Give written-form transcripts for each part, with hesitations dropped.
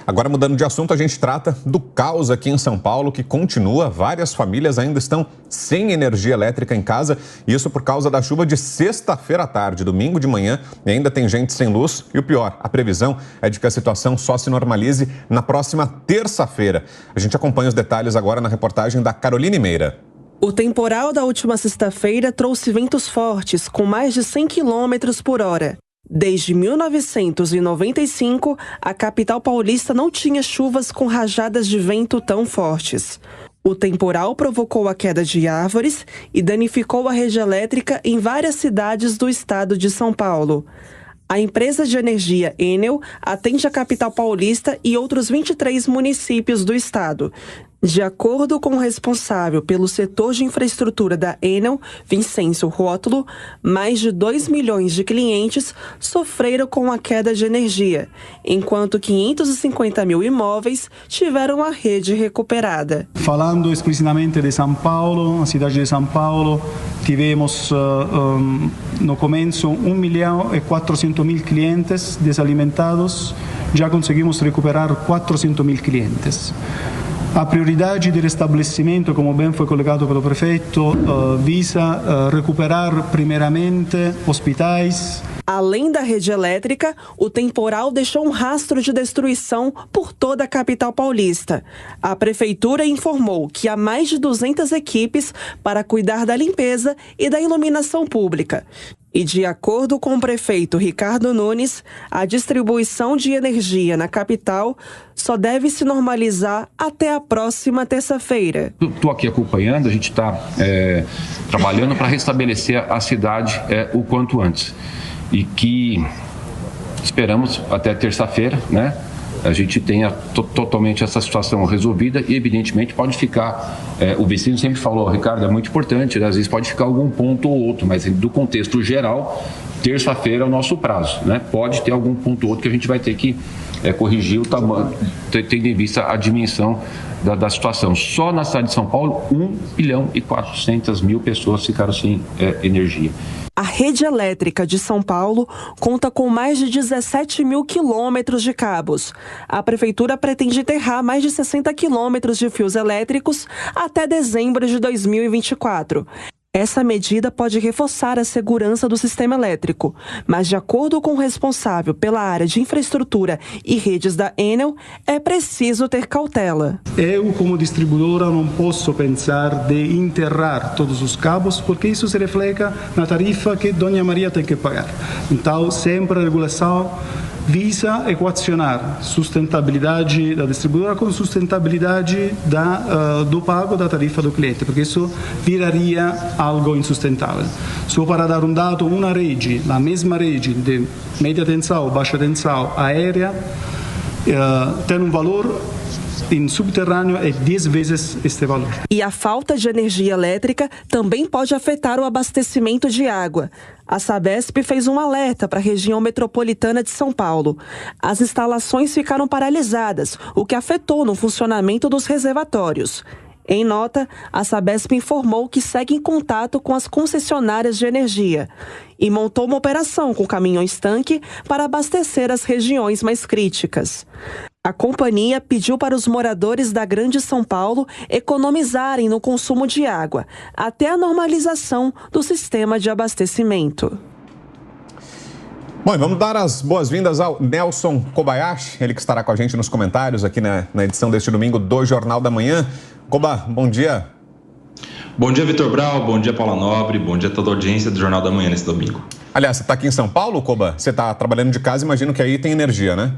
Agora, mudando de assunto, a gente trata do caos aqui em São Paulo, que continua. Várias famílias ainda estão sem energia elétrica em casa, e isso por causa da chuva de sexta-feira à tarde, domingo de manhã, e ainda tem gente sem luz. E o pior, a previsão é de que a situação só se normalize na próxima terça-feira. A gente acompanha os detalhes agora na reportagem da Caroline Meira. O temporal da última sexta-feira trouxe ventos fortes, com mais de 100 km por hora. Desde 1995, a capital paulista não tinha chuvas com rajadas de vento tão fortes. O temporal provocou a queda de árvores e danificou a rede elétrica em várias cidades do estado de São Paulo. A empresa de energia Enel atende a capital paulista e outros 23 municípios do estado. De acordo com o responsável pelo setor de infraestrutura da Enel, Vicêncio Rótulo, mais de 2 milhões de clientes sofreram com a queda de energia, enquanto 550 mil imóveis tiveram a rede recuperada. Falando explicitamente de São Paulo, a cidade de São Paulo, tivemos no começo 1.400.000 clientes desalimentados, já conseguimos recuperar 400.000 clientes. A prioridade de restabelecimento, como bem foi colocado pelo prefeito, visa recuperar primeiramente hospitais. Além da rede elétrica, o temporal deixou um rastro de destruição por toda a capital paulista. A prefeitura informou que há mais de 200 equipes para cuidar da limpeza e da iluminação pública. E de acordo com o prefeito Ricardo Nunes, a distribuição de energia na capital só deve se normalizar até a próxima terça-feira. Estou aqui acompanhando, a gente está trabalhando para restabelecer a cidade o quanto antes. E que esperamos até terça-feira, né? A gente tenha totalmente essa situação resolvida e, evidentemente, pode ficar, o vizinho sempre falou, Ricardo, é muito importante, às vezes pode ficar algum ponto ou outro, mas do contexto geral, terça-feira é o nosso prazo, né? Pode ter algum ponto ou outro que a gente vai ter que corrigir o tamanho, tendo em vista a dimensão da situação. Só na cidade de São Paulo, 1.400.000 pessoas ficaram sem energia. A rede elétrica de São Paulo conta com mais de 17 mil quilômetros de cabos. A prefeitura pretende enterrar mais de 60 quilômetros de fios elétricos até dezembro de 2024. Essa medida pode reforçar a segurança do sistema elétrico, mas de acordo com o responsável pela área de infraestrutura e redes da Enel, é preciso ter cautela. Eu, como distribuidora, não posso pensar de enterrar todos os cabos, porque isso se reflete na tarifa que Dona Maria tem que pagar. Então, sempre a regulação visa equacionar sustentabilidade da distribuidora com sustentabilidade do pago da tarifa do cliente, porque isso viraria algo insustentável. Só para dar um dado, uma rede, a mesma rede de média tensão, baixa tensão aérea, tem um valor em subterrâneo é 10 vezes este valor. E a falta de energia elétrica também pode afetar o abastecimento de água. A Sabesp fez um alerta para a região metropolitana de São Paulo. As instalações ficaram paralisadas, o que afetou no funcionamento dos reservatórios. Em nota, a Sabesp informou que segue em contato com as concessionárias de energia e montou uma operação com caminhões-tanque para abastecer as regiões mais críticas. A companhia pediu para os moradores da Grande São Paulo economizarem no consumo de água, até a normalização do sistema de abastecimento. Bom, e vamos dar as boas-vindas ao Nelson Kobayashi, ele que estará com a gente nos comentários aqui na edição deste domingo do Jornal da Manhã. Koba, bom dia. Bom dia, Vitor Brau, bom dia, Paula Nobre, bom dia a toda a audiência do Jornal da Manhã nesse domingo. Aliás, você está aqui em São Paulo, Koba? Você está trabalhando de casa, imagino que aí tem energia, né?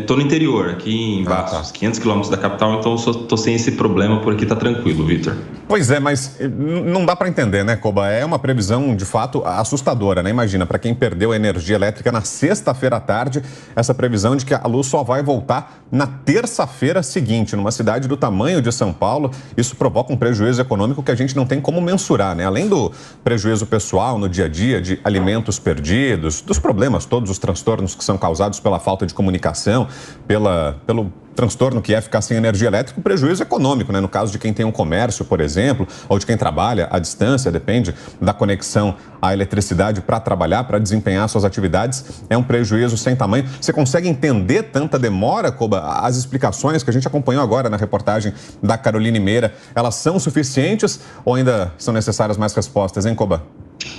Tô no interior, aqui em Vassos, 500 quilômetros da capital, então tô sem esse problema, por aqui tá tranquilo, Vitor. Pois é, mas não dá para entender, né, Koba? É uma previsão, de fato, assustadora, né? Imagina, para quem perdeu a energia elétrica na sexta-feira à tarde, essa previsão de que a luz só vai voltar na terça-feira seguinte, numa cidade do tamanho de São Paulo. Isso provoca um prejuízo econômico que a gente não tem como mensurar, né? Além do prejuízo pessoal no dia a dia, de alimentos perdidos, dos problemas, todos os transtornos que são causados pela falta de comunicação, pelo transtorno que é ficar sem energia elétrica, o prejuízo econômico, né? No caso de quem tem um comércio, por exemplo, ou de quem trabalha à distância, depende da conexão à eletricidade para trabalhar, para desempenhar suas atividades, é um prejuízo sem tamanho. Você consegue entender tanta demora, Koba? As explicações que a gente acompanhou agora na reportagem da Caroline Meira, elas são suficientes ou ainda são necessárias mais respostas, hein, Koba?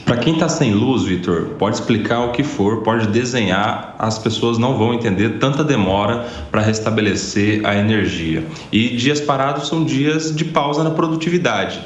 Para quem está sem luz, Vitor, pode explicar o que for, pode desenhar, as pessoas não vão entender tanta demora para restabelecer a energia. E dias parados são dias de pausa na produtividade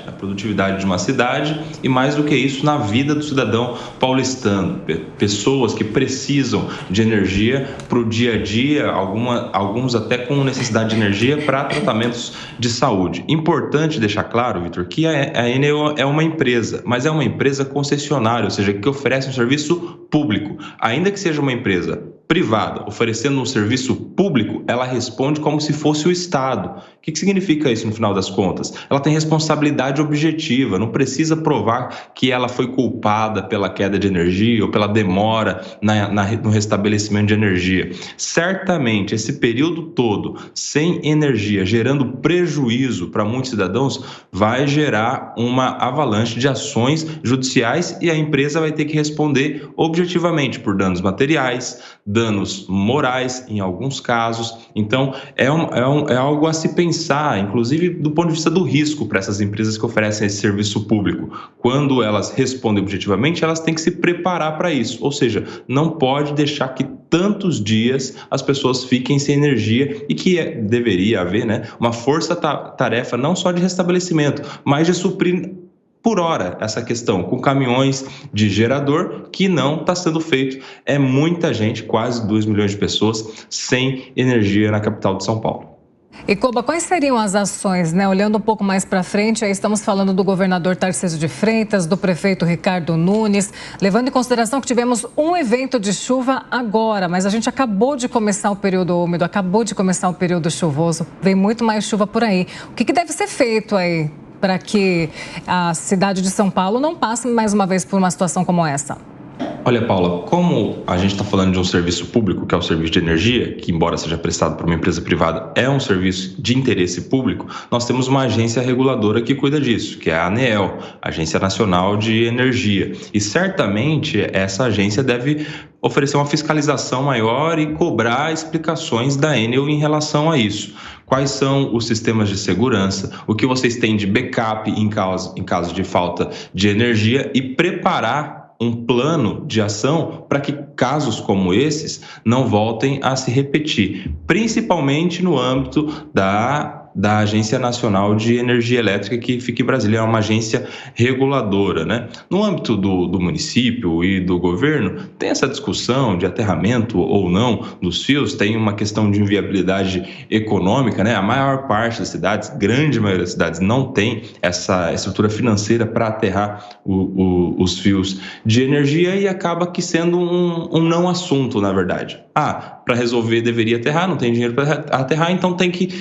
de uma cidade e, mais do que isso, na vida do cidadão paulistano. Pessoas que precisam de energia para o dia a dia, alguns até com necessidade de energia para tratamentos de saúde. Importante deixar claro, Vitor, que a Enel é uma empresa, mas é uma empresa concessionária, ou seja, que oferece um serviço público. Ainda que seja uma empresa privada oferecendo um serviço público, ela responde como se fosse o Estado. O que significa isso no final das contas? Ela tem responsabilidade objetiva, não precisa provar que ela foi culpada pela queda de energia ou pela demora no restabelecimento de energia. Certamente, esse período todo sem energia, gerando prejuízo para muitos cidadãos, vai gerar uma avalanche de ações judiciais e a empresa vai ter que responder objetivamente por danos materiais, danos morais em alguns casos. Então, é algo a se pensar, inclusive do ponto de vista do risco para essas empresas que oferecem esse serviço público. Quando elas respondem objetivamente, elas têm que se preparar para isso. Ou seja, não pode deixar que tantos dias as pessoas fiquem sem energia e que deveria haver, né, uma força-tarefa não só de restabelecimento, mas de suprir por hora essa questão, com caminhões de gerador, que não está sendo feito. É muita gente, quase 2 milhões de pessoas, sem energia na capital de São Paulo. E, Koba, quais seriam as ações, né? Olhando um pouco mais para frente, aí estamos falando do governador Tarcísio de Freitas, do prefeito Ricardo Nunes, levando em consideração que tivemos um evento de chuva agora, mas a gente acabou de começar o período úmido, acabou de começar o período chuvoso, vem muito mais chuva por aí. O que deve ser feito aí para que a cidade de São Paulo não passe mais uma vez por uma situação como essa? Olha, Paula, como a gente está falando de um serviço público, que é o serviço de energia, que embora seja prestado por uma empresa privada, é um serviço de interesse público, nós temos uma agência reguladora que cuida disso, que é a ANEEL, Agência Nacional de Energia. E certamente essa agência deve oferecer uma fiscalização maior e cobrar explicações da Enel em relação a isso. Quais são os sistemas de segurança, o que vocês têm de backup em caso de falta de energia e preparar um plano de ação para que casos como esses não voltem a se repetir, principalmente no âmbito da Agência Nacional de Energia Elétrica, que fica em Brasília, é uma agência reguladora, né? No âmbito do município e do governo, tem essa discussão de aterramento ou não dos fios, tem uma questão de inviabilidade econômica, né? A maior parte das cidades, grande maioria das cidades, não tem essa estrutura financeira para aterrar os fios de energia e acaba que sendo um não assunto, na verdade. Para resolver deveria aterrar, não tem dinheiro para aterrar, então tem que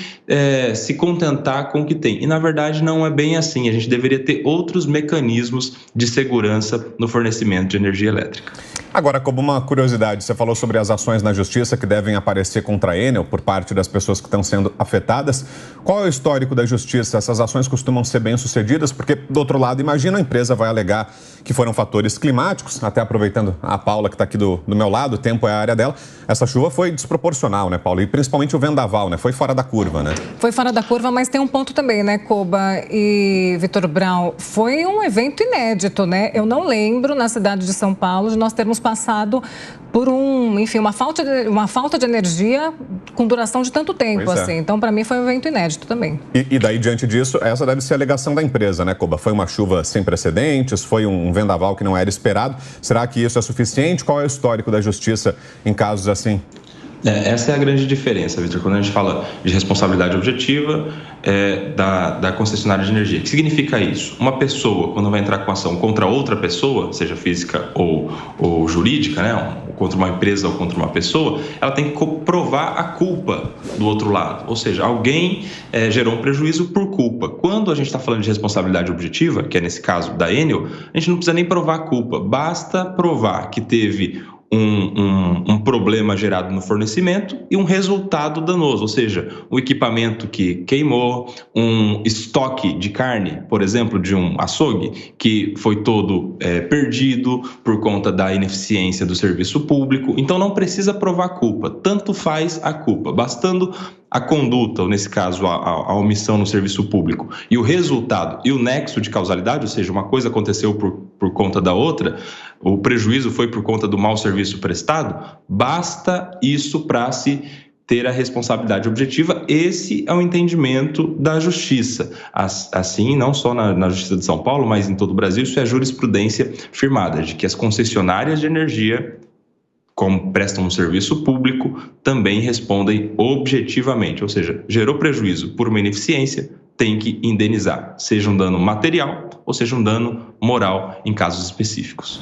se contentar com o que tem. E, na verdade, não é bem assim. A gente deveria ter outros mecanismos de segurança no fornecimento de energia elétrica. Agora, como uma curiosidade, você falou sobre as ações na justiça que devem aparecer contra a Enel por parte das pessoas que estão sendo afetadas. Qual é o histórico da justiça? Essas ações costumam ser bem-sucedidas? Porque, do outro lado, imagina a empresa vai alegar que foram fatores climáticos, até aproveitando a Paula que está aqui do meu lado, o tempo é a área dela. Essa chuva foi desproporcional, né, Paula? E principalmente o vendaval, né? Foi fora da curva, né? Foi fora da curva, mas tem um ponto também, né, Koba e Vitor Brown? Foi um evento inédito, né? Eu não lembro, na cidade de São Paulo, de nós termos passado por uma falta de energia com duração de tanto tempo, assim. Então, para mim, foi um evento inédito também. E daí, diante disso, essa deve ser a alegação da empresa, né, Koba? Foi uma chuva sem precedentes, foi um vendaval que não era esperado. Será que isso é suficiente? Qual é o histórico da justiça em casos assim? Essa é a grande diferença, Vitor, quando a gente fala de responsabilidade objetiva da concessionária de energia. O que significa isso? Uma pessoa, quando vai entrar com ação contra outra pessoa, seja física ou jurídica, né, contra uma empresa ou contra uma pessoa, ela tem que provar a culpa do outro lado. Ou seja, alguém gerou um prejuízo por culpa. Quando a gente está falando de responsabilidade objetiva, que é nesse caso da Enel, a gente não precisa nem provar a culpa. Basta provar que teve um problema gerado no fornecimento e um resultado danoso, ou seja, um equipamento que queimou, um estoque de carne, por exemplo, de um açougue, que foi todo perdido por conta da ineficiência do serviço público. Então não precisa provar culpa, tanto faz a culpa, bastando a conduta, ou nesse caso a omissão no serviço público, e o resultado e o nexo de causalidade, ou seja, uma coisa aconteceu por conta da outra, o prejuízo foi por conta do mau serviço prestado, basta isso para se ter a responsabilidade objetiva. Esse é o entendimento da justiça. Assim, não só na Justiça de São Paulo, mas em todo o Brasil, isso é jurisprudência firmada, de que as concessionárias de energia, como prestam um serviço público, também respondem objetivamente, ou seja, gerou prejuízo por uma ineficiência, tem que indenizar, seja um dano material ou seja um dano moral em casos específicos.